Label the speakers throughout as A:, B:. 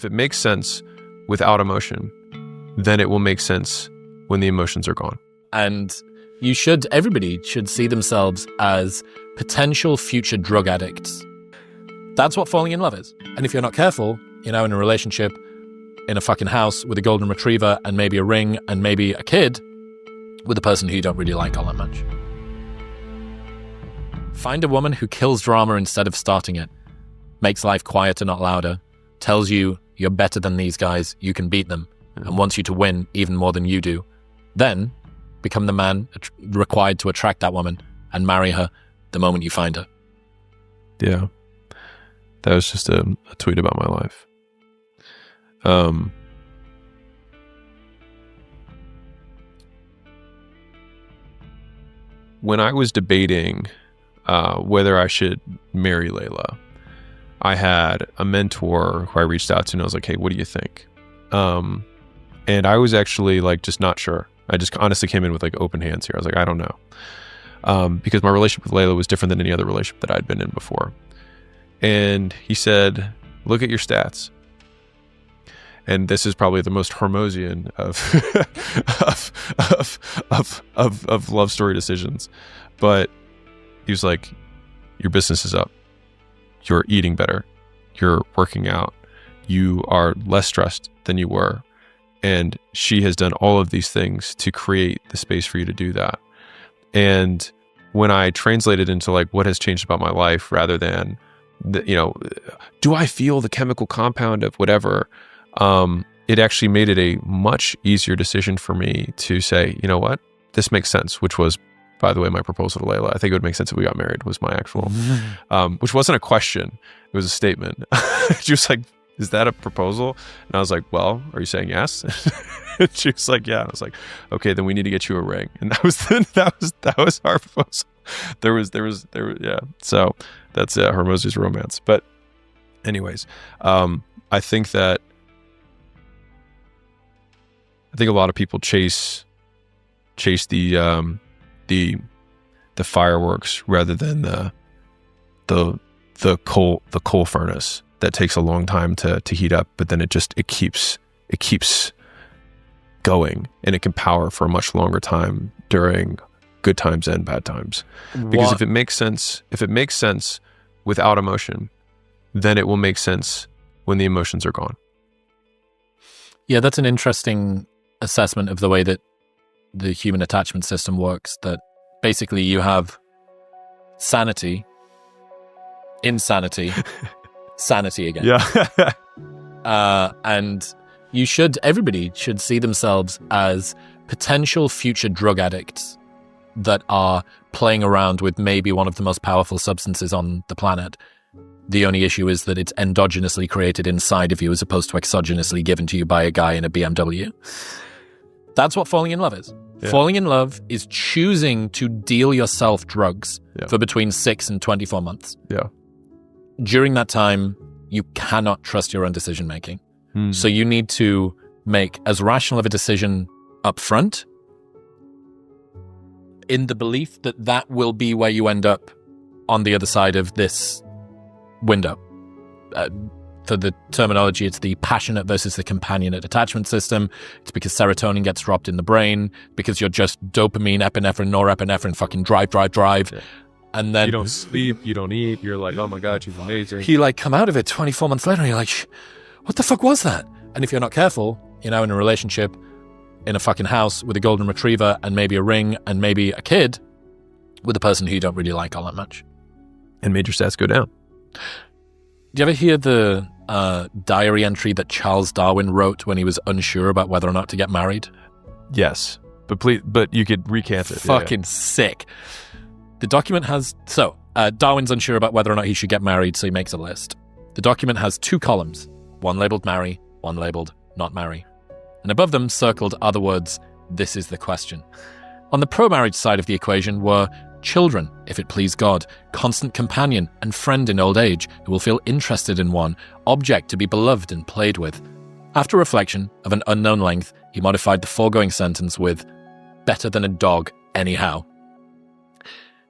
A: If it makes sense without emotion, then it will make sense when the emotions are gone.
B: And everybody should see themselves as potential future drug addicts. That's what falling in love is. And if you're not careful, in a relationship, in a fucking house with a golden retriever and maybe a ring and maybe a kid with a person who you don't really like all that much. Find a woman who kills drama instead of starting it, makes life quieter, not louder, tells you you're better than these guys, you can beat them, and wants you to win even more than you do. Then become the man required to attract that woman and marry her the moment you find her.
A: Yeah. That was just a tweet about my life. When I was debating whether I should marry Layla, I had a mentor who I reached out to, and I was like, hey, what do you think? And I was actually like, just not sure. I just honestly came in with like open hands here. I was like, I don't know. Because my relationship with Layla was different than any other relationship that I'd been in before. And he said, look at your stats. And this is probably the most Hormozian of love story decisions. But he was like, your business is up. You're eating better. You're working out. You are less stressed than you were. And she has done all of these things to create the space for you to do that. And when I translated into like what has changed about my life rather than, do I feel the chemical compound of whatever? It actually made it a much easier decision for me to say, you know what, this makes sense, which was, by the way, my proposal to Layla. I think it would make sense if we got married was my actual, which wasn't a question. It was a statement. She was like, is that a proposal? And I was like, well, are you saying yes? And she was like, yeah. And I was like, okay, then we need to get you a ring. And that was our proposal. There was, yeah. So that's Hormozi's romance. But anyways, I think a lot of people chase the fireworks rather than the coal furnace that takes a long time to heat up, but then it keeps going, and it can power for a much longer time during good times and bad times. Because if it makes sense without emotion, then it will make sense when the emotions are gone.
B: Yeah, that's an interesting assessment of the way that the human attachment system works, that basically you have sanity, insanity, sanity again.
A: Yeah.
B: And everybody should see themselves as potential future drug addicts that are playing around with maybe one of the most powerful substances on the planet. The only issue is that it's endogenously created inside of you as opposed to exogenously given to you by a guy in a BMW. That's what falling in love is. Yeah. Falling in love is choosing to deal yourself drugs for between 6 and 24 months.
A: Yeah.
B: During that time, you cannot trust your own decision making. So you need to make as rational of a decision up front in the belief that that will be where you end up on the other side of this window. For the terminology, it's the passionate versus the companionate attachment system. It's because serotonin gets dropped in the brain, because you're just dopamine, epinephrine, norepinephrine, fucking drive. Yeah. And then
A: you don't sleep, you don't eat, you're like, oh my God, she's amazing.
B: You come out of it 24 months later and you're like, what the fuck was that? And if you're not careful, in a relationship, in a fucking house with a golden retriever and maybe a ring and maybe a kid with a person who you don't really like all that much.
A: And major stats go down.
B: Do you ever hear the diary entry that Charles Darwin wrote when he was unsure about whether or not to get married?
A: Yes, but you could recant it.
B: Fucking sick. The document has... Darwin's unsure about whether or not he should get married, so he makes a list. The document has 2 columns, one labeled marry, one labeled not marry. And above them, circled, are the words, this is the question. On the pro-marriage side of the equation were children, if it please God, constant companion and friend in old age who will feel interested in one, object to be beloved and played with. After reflection of an unknown length, he modified the foregoing sentence with, better than a dog, anyhow.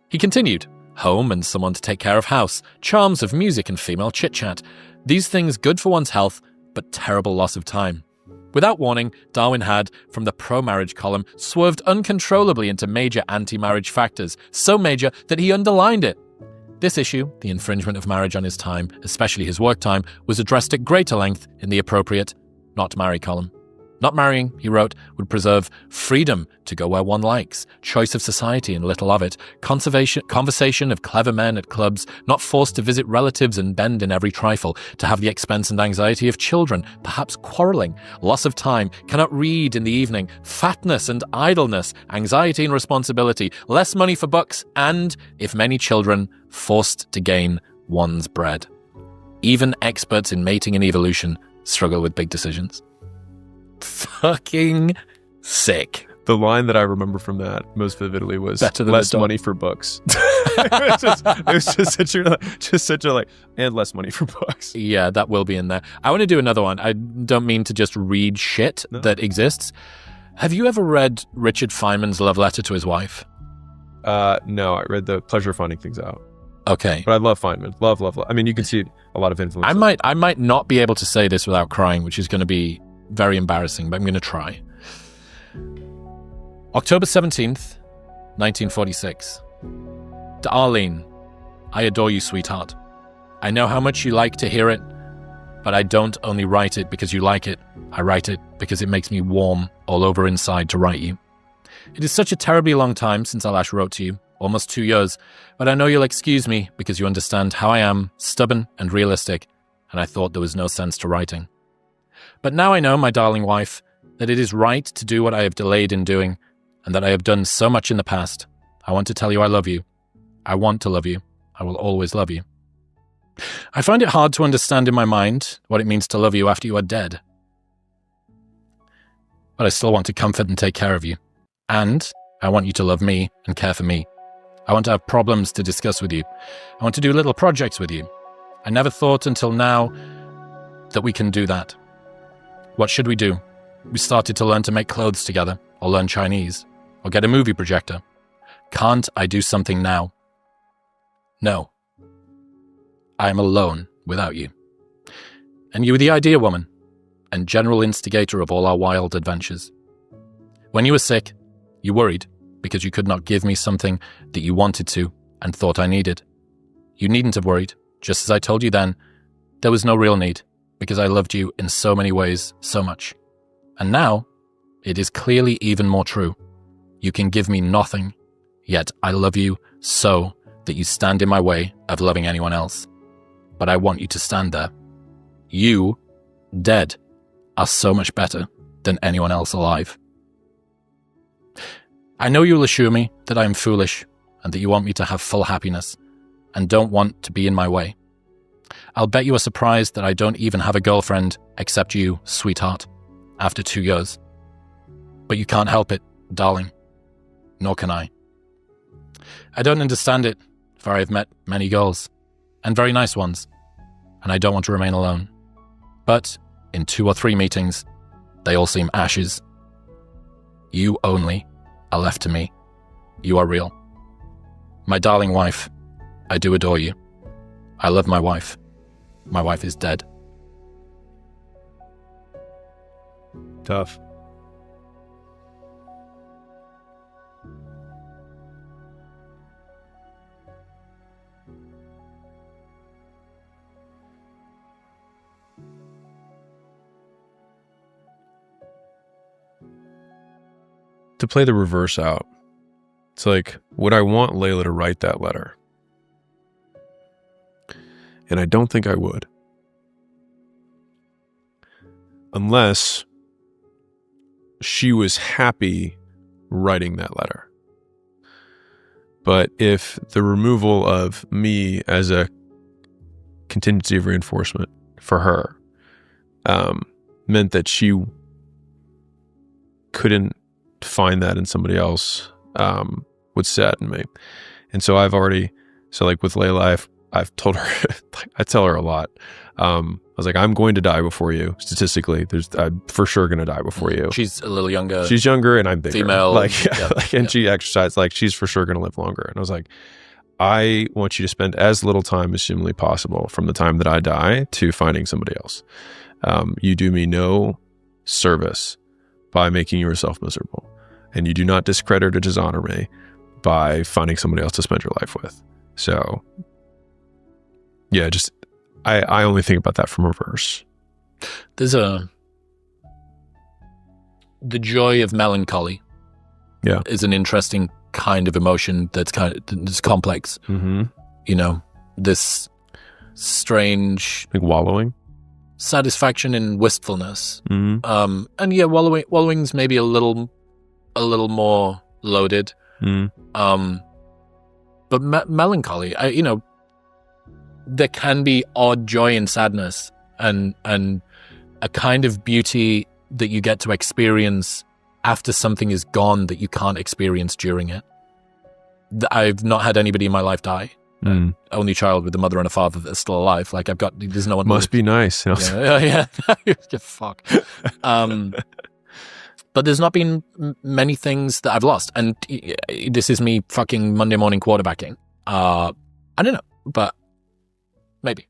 B: He continued, home and someone to take care of house, charms of music and female chit-chat. These things good for one's health, but terrible loss of time. Without warning, Darwin had, from the pro-marriage column, swerved uncontrollably into major anti-marriage factors, so major that he underlined it. This issue, the infringement of marriage on his time, especially his work time, was addressed at greater length in the appropriate not marry column. Not marrying, he wrote, would preserve freedom to go where one likes, choice of society and little of it, conversation of clever men at clubs, not forced to visit relatives and bend in every trifle, to have the expense and anxiety of children, perhaps quarrelling, loss of time, cannot read in the evening, fatness and idleness, anxiety and responsibility, less money for books, and, if many children, forced to gain one's bread. Even experts in mating and evolution struggle with big decisions. Fucking sick.
A: The line that I remember from that most vividly was less money for books. it was just such a and less money for books.
B: Yeah, that will be in there. I want to do another one. I don't mean to just read shit that exists. Have you ever read Richard Feynman's love letter to his wife?
A: No, I read The Pleasure of Finding Things Out.
B: Okay.
A: But I love Feynman. Love. I mean, you can see a lot of influence.
B: I might not be able to say this without crying, which is going to be very embarrassing, but I'm going to try. October 17th, 1946. To Arlene, I adore you, sweetheart. I know how much you like to hear it, but I don't only write it because you like it. I write it because it makes me warm all over inside to write you. It is such a terribly long time since I last wrote to you, almost 2 years, but I know you'll excuse me because you understand how I am, stubborn and realistic, and I thought there was no sense to writing. But now I know, my darling wife, that it is right to do what I have delayed in doing, and that I have done so much in the past. I want to tell you I love you. I want to love you. I will always love you. I find it hard to understand in my mind what it means to love you after you are dead. But I still want to comfort and take care of you. And I want you to love me and care for me. I want to have problems to discuss with you. I want to do little projects with you. I never thought until now that we can do that. What should we do? We started to learn to make clothes together, or learn Chinese, or get a movie projector. Can't I do something now? No. I am alone without you. And you were the idea woman, and general instigator of all our wild adventures. When you were sick, you worried because you could not give me something that you wanted to and thought I needed. You needn't have worried, just as I told you then. There was no real need, because I loved you in so many ways, so much. And now, it is clearly even more true. You can give me nothing, yet I love you so that you stand in my way of loving anyone else. But I want you to stand there. You, dead, are so much better than anyone else alive. I know you will assure me that I am foolish and that you want me to have full happiness and don't want to be in my way. I'll bet you are surprised that I don't even have a girlfriend except you, sweetheart, after 2 years. But you can't help it, darling. Nor can I. I don't understand it, for I have met many girls, and very nice ones, and I don't want to remain alone. But in 2 or 3 meetings, they all seem ashes. You only are left to me. You are real. My darling wife, I do adore you. I love my wife. My wife is dead.
A: Tough. To play the reverse out, it's like, would I want Layla to write that letter? And I don't think I would. Unless she was happy writing that letter. But if the removal of me as a contingency of reinforcement for her meant that she couldn't find that in somebody else, would sadden me. And so like with Layla, I've told her, I tell her a lot. I was like, I'm going to die before you. Statistically, I'm for sure going to die before you.
B: She's a little younger.
A: She's younger and I'm bigger.
B: Female.
A: She exercised, she's for sure going to live longer. And I was like, I want you to spend as little time as humanly possible from the time that I die to finding somebody else. You do me no service by making yourself miserable, and you do not discredit or dishonor me by finding somebody else to spend your life with. So, yeah, just I only think about that from reverse.
B: There's the joy of melancholy.
A: Yeah,
B: is an interesting kind of emotion that's it's complex.
A: mm-hmm.
B: You know, this strange
A: Like wallowing,
B: satisfaction in wistfulness.
A: mm-hmm.
B: And yeah, wallowing's maybe a little more loaded.
A: Mm-hmm.
B: But melancholy, there can be odd joy in sadness, and a kind of beauty that you get to experience after something is gone that you can't experience during it. I've not had anybody in my life die. Only child with a mother and a father that's still alive. Like there's no one.
A: Must be nice.
B: Yeah. Fuck. But there's not been many things that I've lost, and this is me fucking Monday morning quarterbacking. I don't know, but maybe.